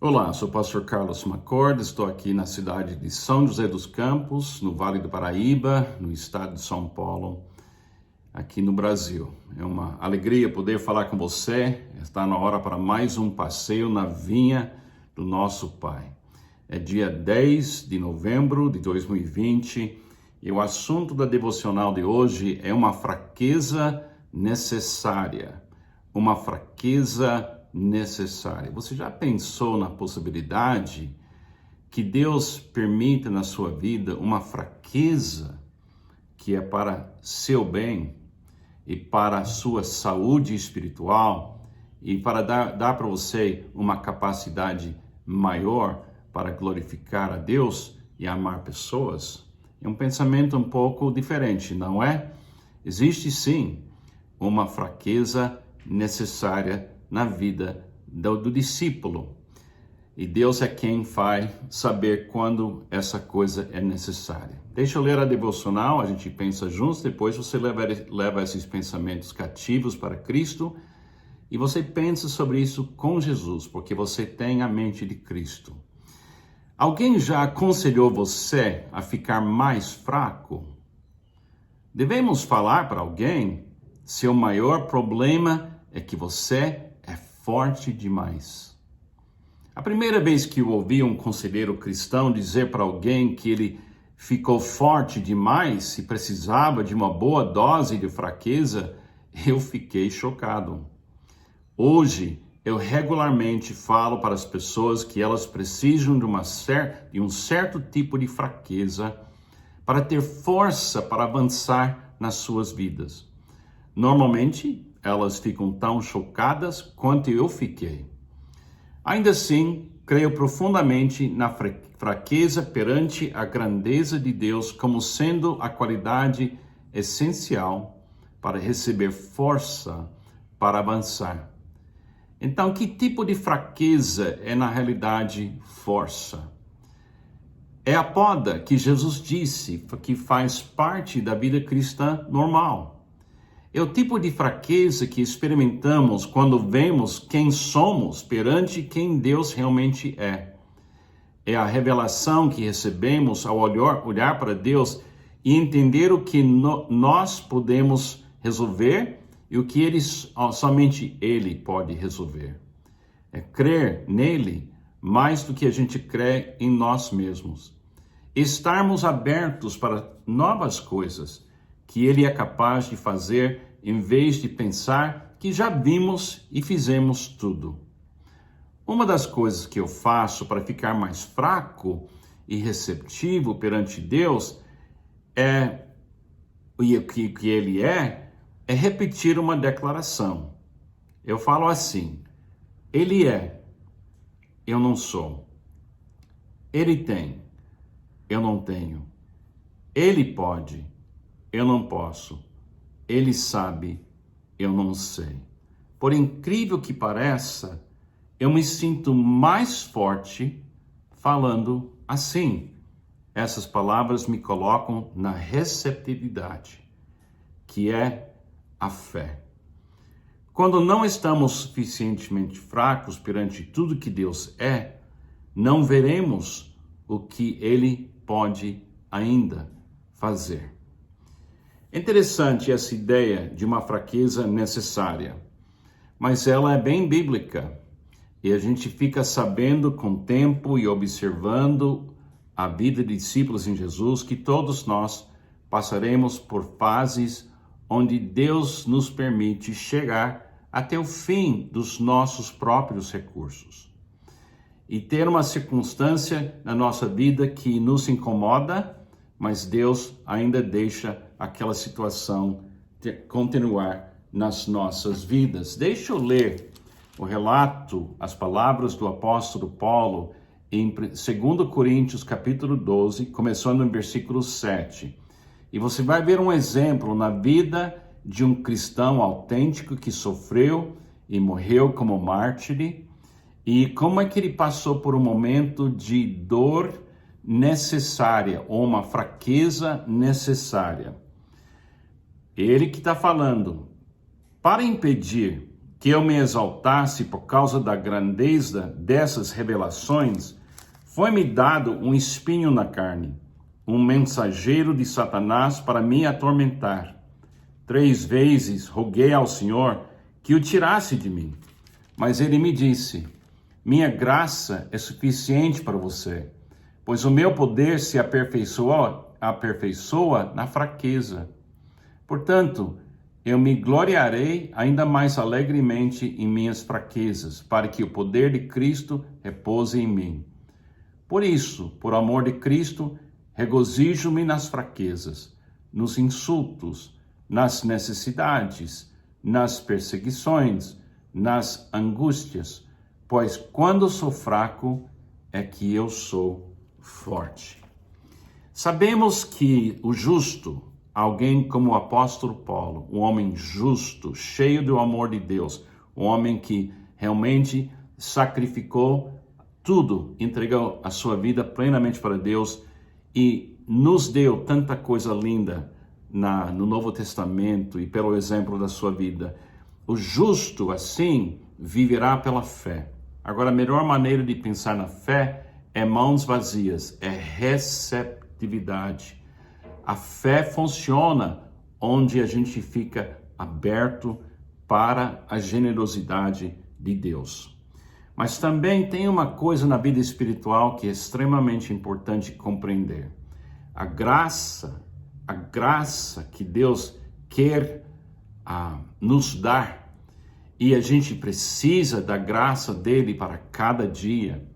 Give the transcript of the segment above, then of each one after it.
Olá, sou o pastor Carlos Macorda, estou aqui na cidade de São José dos Campos, no Vale do Paraíba, no estado de São Paulo, aqui no Brasil. É uma alegria poder falar com você. Está na hora para mais um passeio na vinha do nosso Pai. É dia 10 de novembro de 2020 e o assunto da devocional de hoje é uma fraqueza necessária. Uma fraqueza necessária. Você já pensou na possibilidade que Deus permita na sua vida uma fraqueza que é para seu bem e para a sua saúde espiritual e para dar para você uma capacidade maior para glorificar a Deus e amar pessoas? É um pensamento um pouco diferente, não é? Existe sim uma fraqueza necessária na vida do discípulo. E Deus é quem vai saber quando essa coisa é necessária. Deixa eu ler a devocional, a gente pensa juntos, depois você leva esses pensamentos cativos para Cristo e você pensa sobre isso com Jesus, porque você tem a mente de Cristo. Alguém já aconselhou você a ficar mais fraco? Devemos falar para alguém se o maior problema é que você é forte demais. A primeira vez que eu ouvi um conselheiro cristão dizer para alguém que ele ficou forte demais e precisava de uma boa dose de fraqueza, eu fiquei chocado. Hoje, eu regularmente falo para as pessoas que elas precisam de um certo tipo de fraqueza para ter força para avançar nas suas vidas. Normalmente, elas ficam tão chocadas quanto eu fiquei. Ainda assim, creio profundamente na fraqueza perante a grandeza de Deus como sendo a qualidade essencial para receber força para avançar. Então, que tipo de fraqueza é na realidade força? É a poda que Jesus disse que faz parte da vida cristã normal. É o tipo de fraqueza que experimentamos quando vemos quem somos perante quem Deus realmente é. É a revelação que recebemos ao olhar para Deus e entender o que nós podemos resolver e o que somente Ele pode resolver. É crer nele mais do que a gente crê em nós mesmos. Estarmos abertos para novas coisas que Ele é capaz de fazer em vez de pensar que já vimos e fizemos tudo. Uma das coisas que eu faço para ficar mais fraco e receptivo perante Deus e o que Ele é repetir uma declaração. Eu falo assim: Ele é, eu não sou. Ele tem, eu não tenho. Ele pode, eu não posso. Ele sabe, eu não sei. Por incrível que pareça, eu me sinto mais forte falando assim. Essas palavras me colocam na receptividade, que é a fé. Quando não estamos suficientemente fracos perante tudo que Deus é, não veremos o que Ele pode ainda fazer. É interessante essa ideia de uma fraqueza necessária, mas ela é bem bíblica e a gente fica sabendo com o tempo e observando a vida de discípulos em Jesus que todos nós passaremos por fases onde Deus nos permite chegar até o fim dos nossos próprios recursos e ter uma circunstância na nossa vida que nos incomoda, mas Deus ainda deixa aquela situação continuar nas nossas vidas. Deixa eu ler o relato, as palavras do apóstolo Paulo em 2 Coríntios capítulo 12, começando no versículo 7. E você vai ver um exemplo na vida de um cristão autêntico que sofreu e morreu como mártir, e como é que ele passou por um momento de dor necessária, ou uma fraqueza necessária. Ele que está falando, para impedir que eu me exaltasse por causa da grandeza dessas revelações, foi-me dado um espinho na carne, um mensageiro de Satanás para me atormentar. 3 vezes roguei ao Senhor que o tirasse de mim, mas ele me disse: minha graça é suficiente para você, pois o meu poder se aperfeiçoa na fraqueza. Portanto, eu me gloriarei ainda mais alegremente em minhas fraquezas, para que o poder de Cristo repouse em mim. Por isso, por amor de Cristo, regozijo-me nas fraquezas, nos insultos, nas necessidades, nas perseguições, nas angústias, pois quando sou fraco é que eu sou forte. Sabemos que o justo, alguém como o apóstolo Paulo, um homem justo, cheio do amor de Deus, um homem que realmente sacrificou tudo, entregou a sua vida plenamente para Deus e nos deu tanta coisa linda no Novo Testamento e pelo exemplo da sua vida. O justo, assim, viverá pela fé. Agora, a melhor maneira de pensar na fé é mãos vazias, é receptividade. A fé funciona onde a gente fica aberto para a generosidade de Deus. Mas também tem uma coisa na vida espiritual que é extremamente importante compreender. A graça que Deus quer nos dar, e a gente precisa da graça dele para cada dia,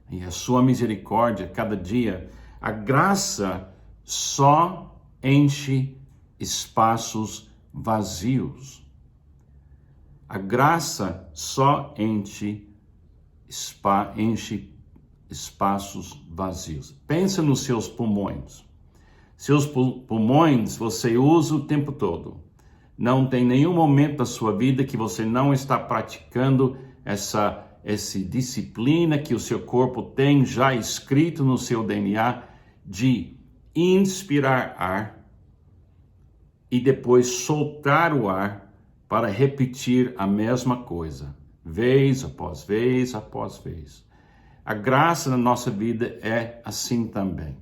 e a sua misericórdia cada dia. A graça só enche espaços vazios. A graça só enche espaços vazios. Pensa nos seus pulmões. Seus pulmões você usa o tempo todo. Não tem nenhum momento da sua vida que você não está praticando essa disciplina que o seu corpo tem já escrito no seu DNA de inspirar ar e depois soltar o ar para repetir a mesma coisa, vez após vez após vez. A graça na nossa vida é assim também.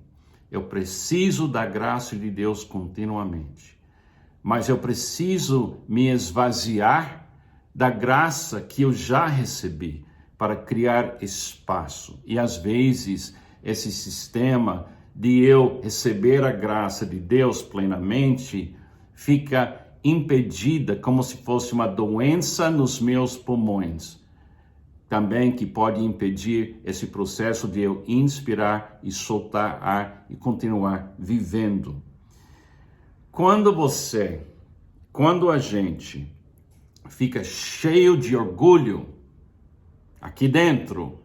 Eu preciso da graça de Deus continuamente. Mas eu preciso me esvaziar da graça que eu já recebi para criar espaço. E às vezes esse sistema de eu receber a graça de Deus plenamente fica impedida como se fosse uma doença nos meus pulmões. Também que pode impedir esse processo de eu inspirar e soltar ar e continuar vivendo. Quando a gente fica cheio de orgulho, aqui dentro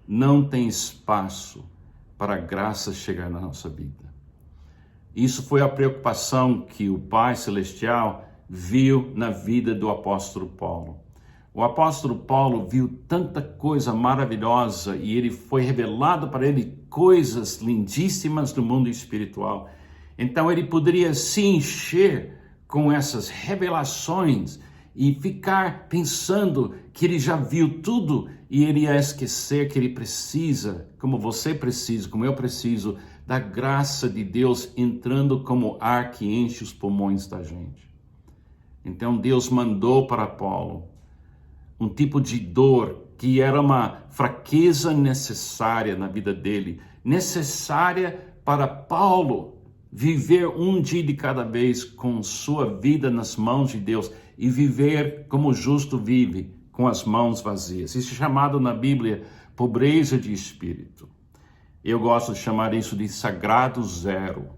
não tem espaço para a graça chegar na nossa vida. Isso foi a preocupação que o Pai Celestial viu na vida do apóstolo Paulo. O apóstolo Paulo viu tanta coisa maravilhosa e ele foi revelado para ele coisas lindíssimas do mundo espiritual. Então ele poderia se encher com essas revelações e ficar pensando que ele já viu tudo e ele ia esquecer que ele precisa, como você precisa, como eu preciso, da graça de Deus entrando como ar que enche os pulmões da gente. Então Deus mandou para Paulo um tipo de dor que era uma fraqueza necessária na vida dele, necessária para Paulo viver um dia de cada vez com sua vida nas mãos de Deus e viver como o justo vive, com as mãos vazias. Isso é chamado na Bíblia pobreza de espírito. Eu gosto de chamar isso de sagrado zero.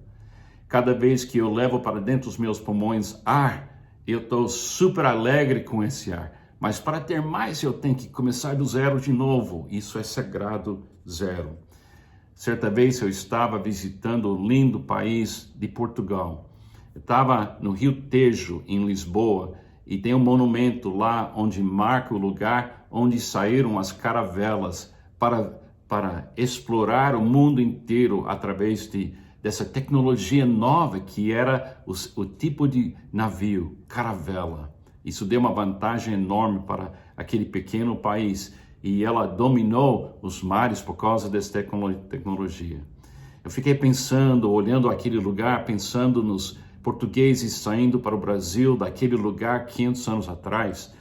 Cada vez que eu levo para dentro dos meus pulmões ar, eu estou super alegre com esse ar. Mas para ter mais eu tenho que começar do zero de novo. Isso é sagrado zero. Certa vez eu estava visitando o lindo país de Portugal. Eu estava no Rio Tejo, em Lisboa, e tem um monumento lá onde marca o lugar onde saíram as caravelas para explorar o mundo inteiro através dessa tecnologia nova que era o tipo de navio, caravela. Isso deu uma vantagem enorme para aquele pequeno país e ela dominou os mares por causa dessa tecnologia. Eu fiquei pensando, olhando aquele lugar, pensando nos portugueses saindo para o Brasil daquele lugar 500 anos atrás.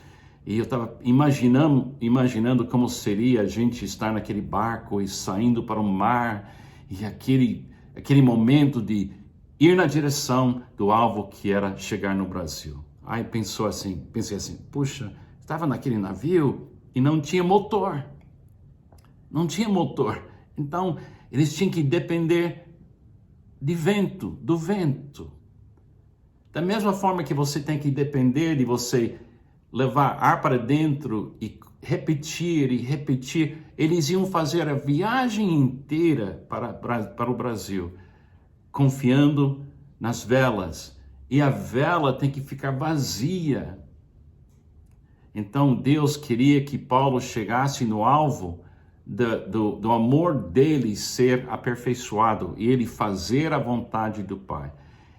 E eu estava imaginando como seria a gente estar naquele barco e saindo para o mar e aquele momento de ir na direção do alvo que era chegar no Brasil. Aí pensei assim, puxa, estava naquele navio e não tinha motor. Não tinha motor. Então, eles tinham que depender do vento. Da mesma forma que você tem que depender de você levar ar para dentro e repetir, eles iam fazer a viagem inteira para o Brasil, confiando nas velas. E a vela tem que ficar vazia. Então Deus queria que Paulo chegasse no alvo do amor dele ser aperfeiçoado e ele fazer a vontade do Pai.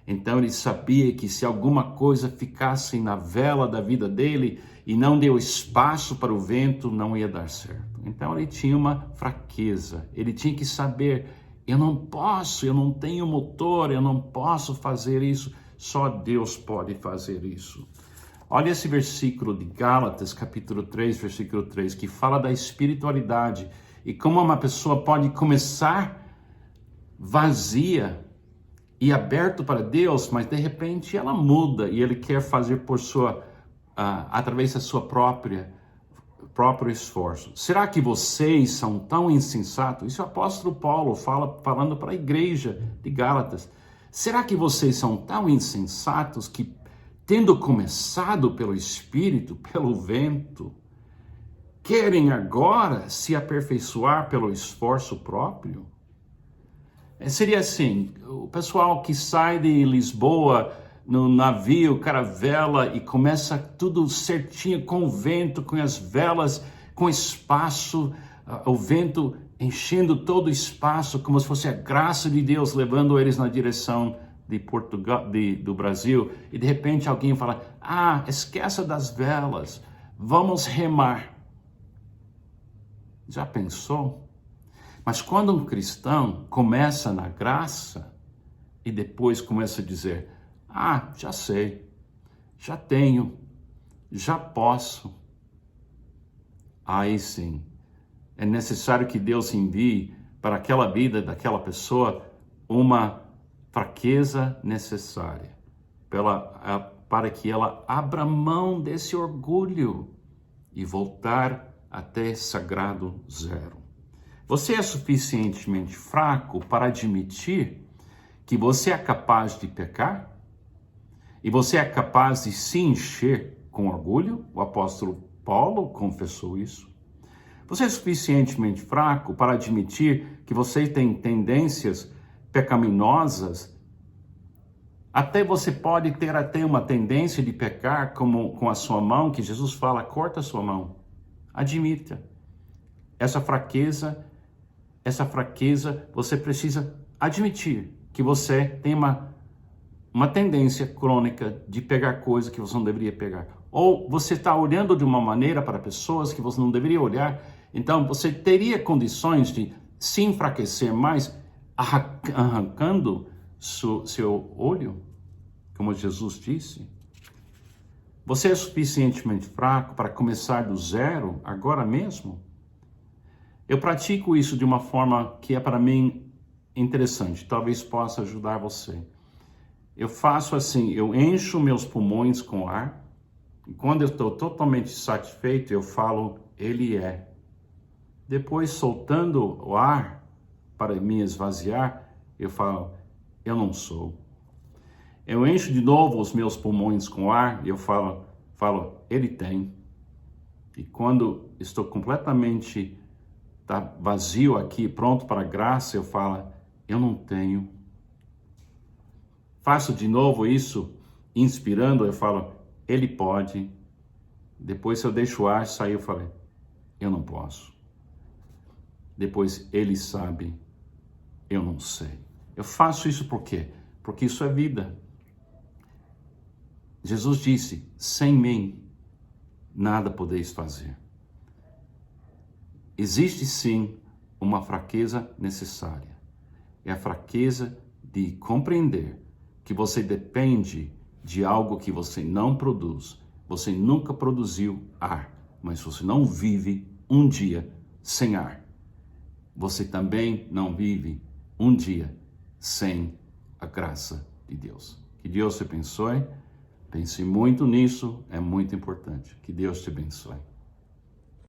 Então ele sabia que se alguma coisa ficasse na vela da vida dele e não deu espaço para o vento, não ia dar certo. Então ele tinha uma fraqueza, ele tinha que saber, eu não tenho motor, eu não posso fazer isso, só Deus pode fazer isso. Olha esse versículo de Gálatas, capítulo 3, versículo 3, que fala da espiritualidade e como uma pessoa pode começar vazia e aberto para Deus, mas de repente ela muda e ele quer fazer através da sua próprio esforço. Será que vocês são tão insensatos? Isso é o apóstolo Paulo falando para a igreja de Gálatas. Será que vocês são tão insensatos que, tendo começado pelo Espírito, pelo vento, querem agora se aperfeiçoar pelo esforço próprio? Seria assim, o pessoal que sai de Lisboa no navio, caravela, e começa tudo certinho com o vento, com as velas, com espaço, o vento enchendo todo o espaço, como se fosse a graça de Deus levando eles na direção de Portugal, do Brasil, e de repente alguém fala, esqueça das velas, vamos remar. Já pensou? Mas quando um cristão começa na graça e depois começa a dizer, já sei, já tenho, já posso, aí sim, é necessário que Deus envie para aquela vida daquela pessoa uma fraqueza necessária para que ela abra mão desse orgulho e voltar até sagrado zero. Você é suficientemente fraco para admitir que você é capaz de pecar? E você é capaz de se encher com orgulho? O apóstolo Paulo confessou isso. Você é suficientemente fraco para admitir que você tem tendências pecaminosas? Até você pode ter uma tendência de pecar com a sua mão, que Jesus fala, corta a sua mão. Admita. Essa fraqueza, você precisa admitir que você tem uma tendência crônica de pegar coisas que você não deveria pegar. Ou você está olhando de uma maneira para pessoas que você não deveria olhar. Então, você teria condições de se enfraquecer mais arrancando seu olho, como Jesus disse. Você é suficientemente fraco para começar do zero agora mesmo? Eu pratico isso de uma forma que é para mim interessante, talvez possa ajudar você. Eu faço assim, eu encho meus pulmões com ar, e quando eu estou totalmente satisfeito, eu falo, Ele é. Depois, soltando o ar para me esvaziar, eu falo, eu não sou. Eu encho de novo os meus pulmões com ar e eu falo, Ele tem. E quando estou completamente vazio aqui, pronto para a graça, eu falo, eu não tenho. Faço de novo isso, inspirando, eu falo, Ele pode. Depois, se eu deixo o ar sair, eu falo, eu não posso. Depois, Ele sabe, eu não sei. Eu faço isso por quê? Porque isso é vida. Jesus disse, sem mim, nada podeis fazer. Existe sim uma fraqueza necessária. É a fraqueza de compreender que você depende de algo que você não produz. Você nunca produziu ar, mas você não vive um dia sem ar. Você também não vive um dia sem a graça de Deus. Que Deus te abençoe. Pense muito nisso, é muito importante. Que Deus te abençoe.